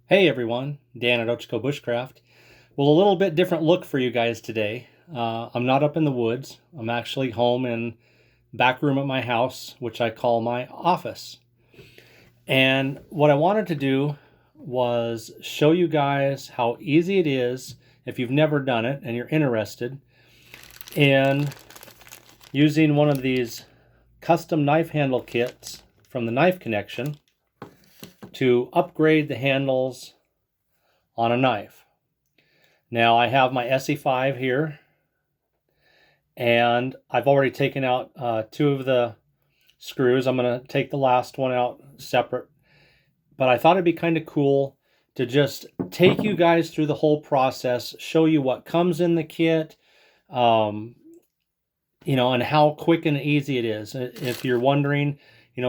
Hey everyone, Dan at Ochiko Bushcraft. Well, a little bit different look for you guys today. I'm not up in the woods. I'm actually home in back room at my house, which I call my office. And what I wanted to do was show you guys how easy it is if you've never done it and you're interested in using one of these custom knife handle kits from the Knife Connection to upgrade the handles on a knife. Now I have my Esee 5 here, and I've already taken out two of the screws. I'm going to take the last one out separate, but I thought it'd be kind of cool to just take you guys through the whole process, show you what comes in the kit, and how quick and easy it is. If you're wondering,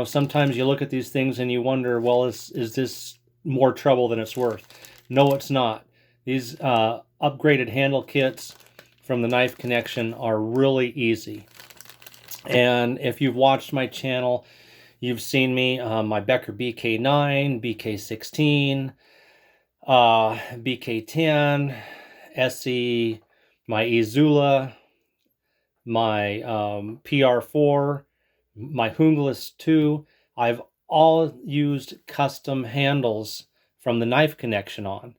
sometimes you look at these things and you wonder, well, is this more trouble than it's worth? No, it's not. These upgraded handle kits from the Knife Connection are really easy. And if you've watched my channel, you've seen me, my Becker BK9, BK16, BK10, Esee, my Izula, my PR4, my Hunglis 2. I've all used custom handles from the Knife Connection on.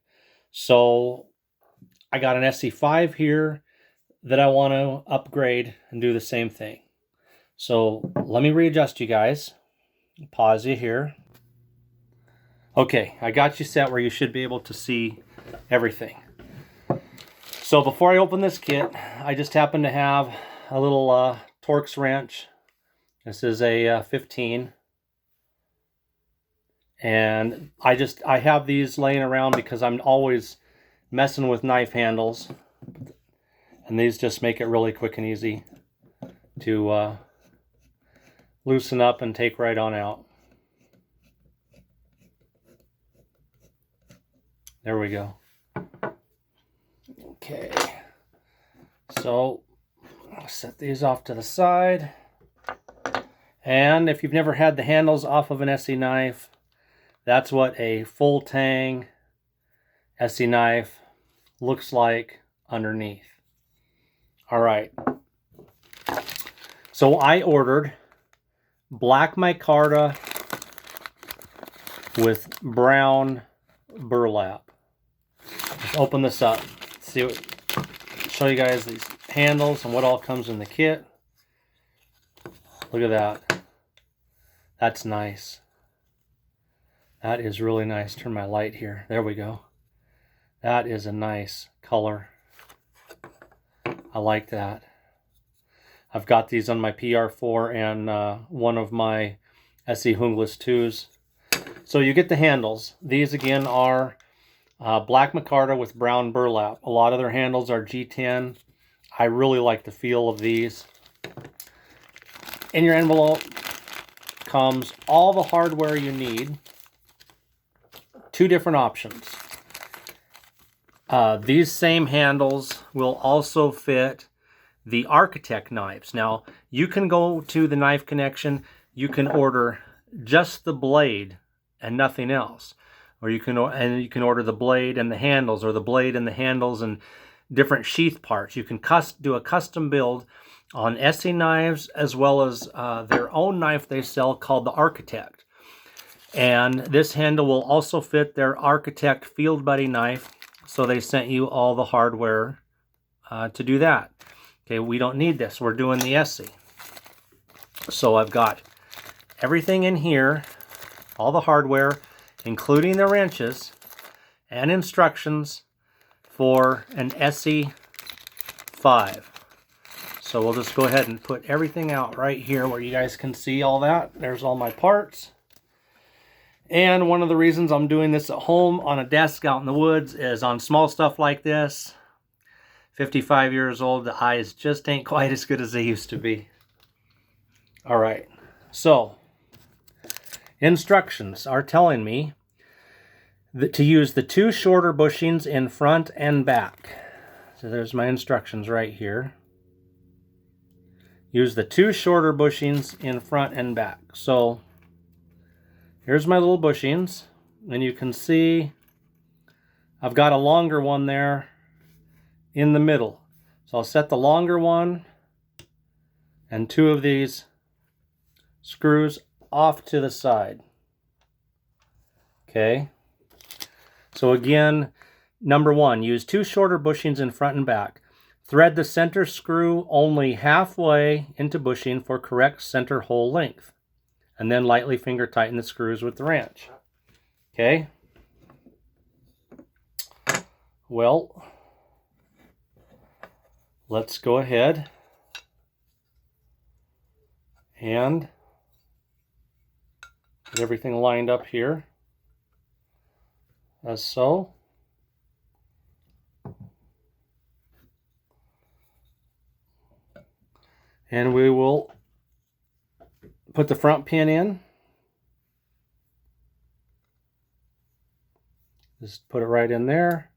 So I got an Esee 5 here that I want to upgrade and do the same thing. So let me readjust you guys. Pause you here. Okay, I got you set where you should be able to see everything. So before I open this kit, I just happen to have a little Torx wrench. This is a 15. And I have these laying around because I'm always messing with knife handles. And these just make it really quick and easy to loosen up and take right on out. There we go. Okay. So I'll set these off to the side. And if you've never had the handles off of an Esee knife, that's what a full tang Esee knife looks like underneath. All right. So I ordered black micarta with brown burlap. Let's open this up. Show you guys these handles and what all comes in the kit. Look at that. That's nice. That is really nice. Turn my light here. There we go. That is a nice color. I like that. I've got these on my PR4 and one of my Esee Hunglis 2s. So you get the handles. These again are black micarta with brown burlap. A lot of their handles are G10. I really like the feel of these. In your envelope comes all the hardware you need. Two different options. These same handles will also fit the Architect knives. Now, you can go to the Knife Connection. You can order just the blade and nothing else. Or you can order the blade and the handles, or the blade and the handles and different sheath parts. You can do a custom build on Esee knives, as well as their own knife they sell called the Architect. And this handle will also fit their Architect Field Buddy knife. So they sent you all the hardware to do that. Okay, we don't need this. We're doing the Esee. So I've got everything in here, all the hardware, including the wrenches and instructions for an Esee 5. So we'll just go ahead and put everything out right here where you guys can see all that. There's all my parts. And one of the reasons I'm doing this at home on a desk out in the woods is on small stuff like this. 55 years old, the eyes just ain't quite as good as they used to be. All right, so instructions are telling me that to use the two shorter bushings in front and back. So there's my instructions right here. Use the two shorter bushings in front and back. So here's my little bushings, and you can see I've got a longer one there in the middle. So I'll set the longer one and 2 of these screws off to the side. Okay. So again, number 1, use 2 shorter bushings in front and back. Thread the center screw only halfway into bushing for correct center hole length. And then lightly finger tighten the screws with the wrench. Okay. Well, let's go ahead and get everything lined up here, as so. And we will put the front pin in. Just put it right in there,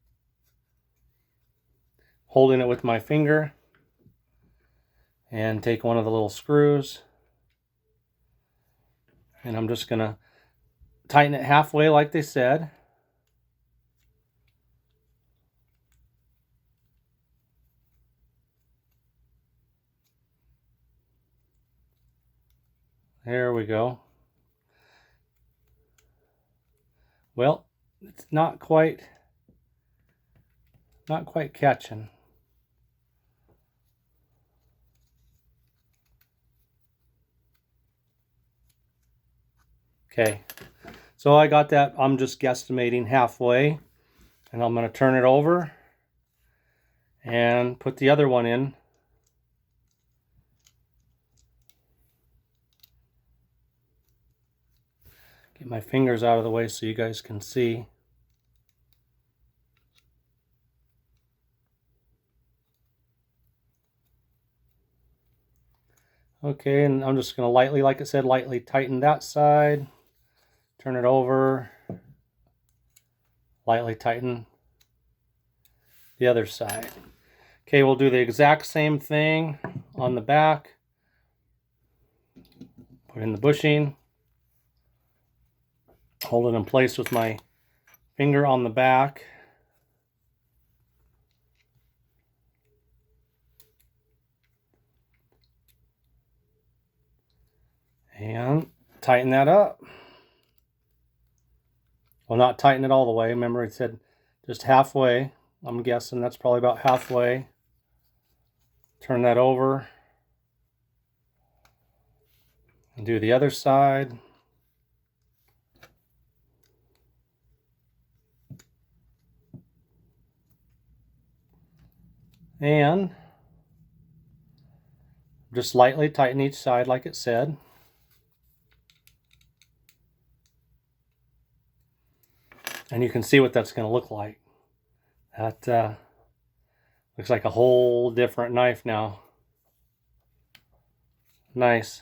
holding it with my finger, and take one of the little screws, and I'm just going to tighten it halfway like they said. There we go. Well, it's not quite catching. Okay, so I got that. I'm just guesstimating halfway, and I'm going to turn it over and put the other one in. Get my fingers out of the way so you guys can see. Okay, and I'm just going to lightly, like I said, lightly tighten that side. Turn it over. Lightly tighten the other side. Okay, we'll do the exact same thing on the back. Put in the bushing. Hold it in place with my finger on the back. And tighten that up. Well, not tighten it all the way. Remember I said just halfway. I'm guessing that's probably about halfway. Turn that over. And do the other side. And just lightly tighten each side like it said. And you can see what that's going to look like. That looks like a whole different knife now. Nice.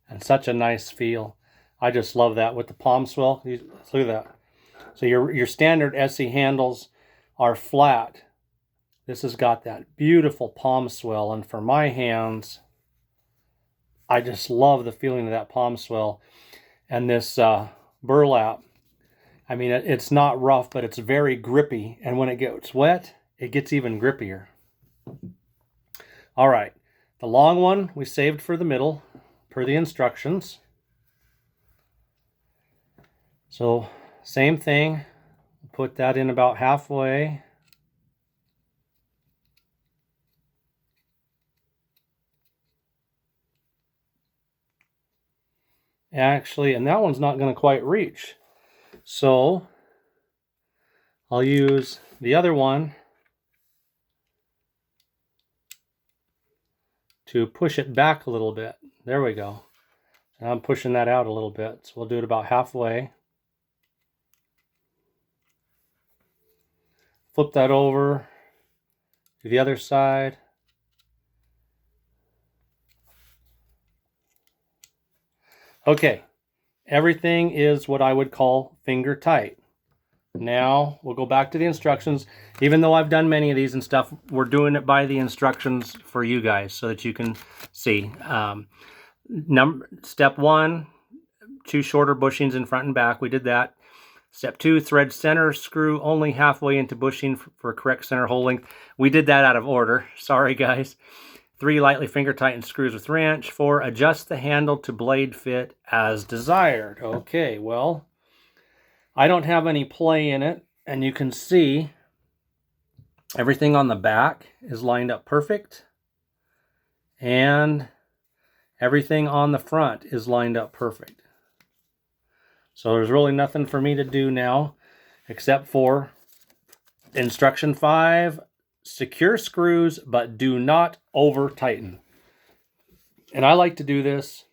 And such a nice feel. I just love that with the palm swell. Look at that. So your standard Esee handles are flat. This has got that beautiful palm swell, and for my hands, I just love the feeling of that palm swell. And this burlap, I mean, it's not rough, but it's very grippy, and when it gets wet, it gets even grippier. All right, the long one we saved for the middle, per the instructions. So, same thing, put that in about halfway. Actually, and that one's not going to quite reach. So I'll use the other one to push it back a little bit. There we go. And I'm pushing that out a little bit. So we'll do it about halfway. Flip that over to the other side. Okay, everything is what I would call finger tight. Now we'll go back to the instructions. Even though I've done many of these and stuff, we're doing it by the instructions for you guys so that you can see. Step 1, 2 shorter bushings in front and back. We did that. Step 2, thread center screw only halfway into bushing for correct center hole length. We did that out of order. Sorry, guys. 3, lightly finger tighten screws with wrench. 4, adjust the handle to blade fit as desired. Okay, well, I don't have any play in it, and you can see everything on the back is lined up perfect, and everything on the front is lined up perfect. So there's really nothing for me to do now except for instruction 5, secure screws, but do not over tighten. And I like to do this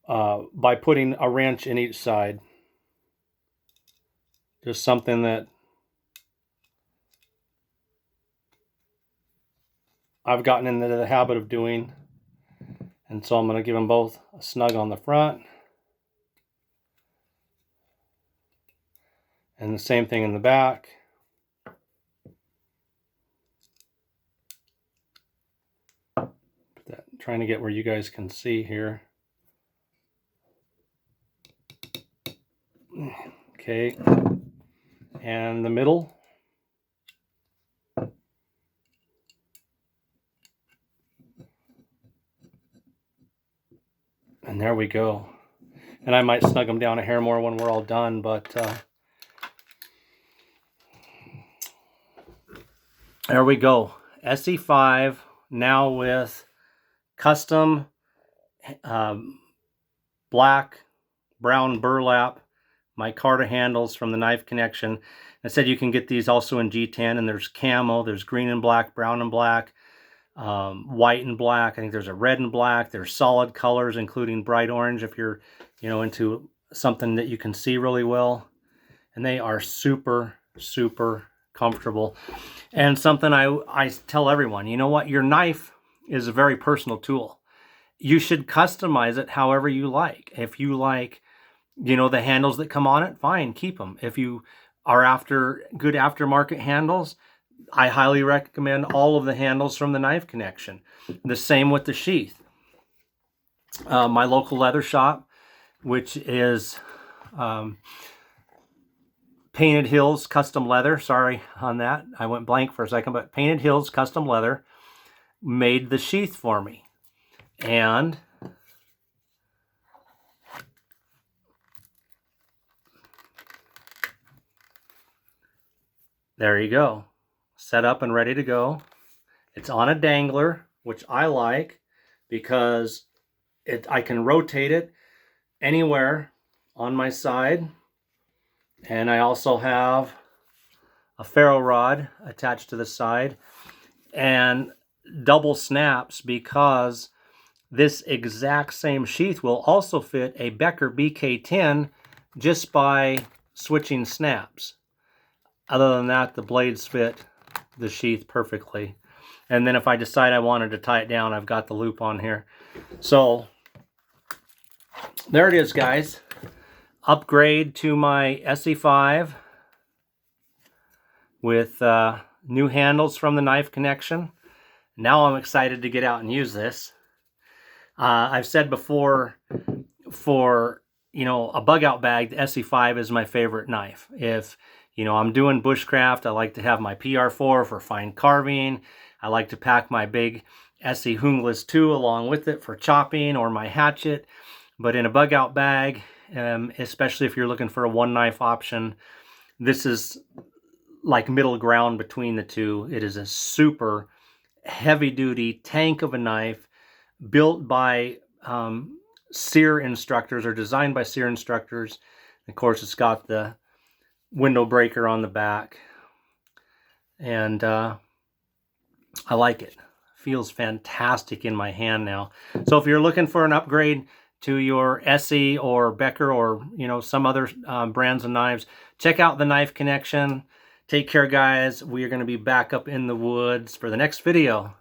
by putting a wrench in each side. Just something that I've gotten into the habit of doing. And so I'm going to give them both a snug on the front. And the same thing in the back. Trying to get where you guys can see here. Okay. And the middle. And there we go. And I might snug them down a hair more when we're all done, but there we go. Esee 5 now with custom black, brown burlap micarta handles from the Knife Connection. I said you can get these also in G10, and there's camo, there's green and black, brown and black, white and black. I think there's a red and black. There's solid colors, including bright orange if you're, into something that you can see really well. And they are super, super comfortable. And something I tell everyone, you know what? Your knife is a very personal tool. You should customize it however you like. If you like, the handles that come on it, fine, keep them. If you are after good aftermarket handles, I highly recommend all of the handles from the Knife Connection. The same with the sheath. My local leather shop, which is Painted Hills Custom Leather. Sorry on that. I went blank for a second, but Painted Hills Custom Leather made the sheath for me. And there you go. Set up and ready to go. It's on a dangler, which I like because I can rotate it anywhere on my side. And I also have a ferro rod attached to the side and double snaps, because this exact same sheath will also fit a Becker BK10 just by switching snaps. Other than that, the blades fit the sheath perfectly. And then if I decide I wanted to tie it down, I've got the loop on here. So there it is, guys. Upgrade to my Esee 5 with new handles from the Knife Connection. Now I'm excited to get out and use this. I've said before, for a bug out bag, the Esee 5 is my favorite knife. If I'm doing bushcraft, I like to have my PR4 for fine carving. I like to pack my big Esee Hungless 2 along with it for chopping, or my hatchet. But in a bug out bag, especially if you're looking for a one knife option, this is like middle ground between the two. It is a super heavy duty tank of a knife built by sear instructors, or designed by sear instructors. Of course, it's got the window breaker on the back, and I like it. Feels fantastic in my hand now. So if you're looking for an upgrade to your Esee or Becker, or some other brands of knives, check out the Knife Connection. Take care, guys. We are going to be back up in the woods for the next video.